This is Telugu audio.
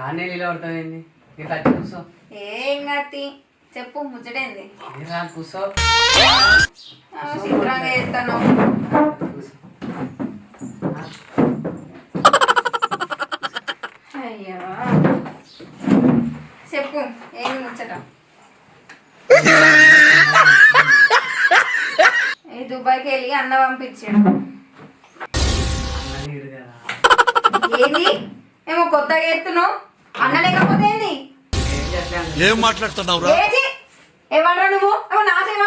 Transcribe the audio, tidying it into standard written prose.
అన్నీ నీళ్ళు పడుతుంది ఇట్లా వచ్చి కూర్చో. ఏం కాదు చెప్పు ముచ్చటేంది? ఇలా కూర్చో. చిత్రంగా చేస్తాను. కూర్చో. అయ్యో చెప్పు ఏంది ముచ్చట? ఈ దుబాయ్కి వెళ్ళి అన్న పంపించాడు. అన్న నీరు కదా. ఏంది ఏమో కొత్తగా ఎత్తున్నావు? అన్న లేకపోతే ఏంది? ఏం చేస్తాను? ఏం మాట్లాడుతున్నావు? ఏమంటావు నువ్వు? ఏమో నాతో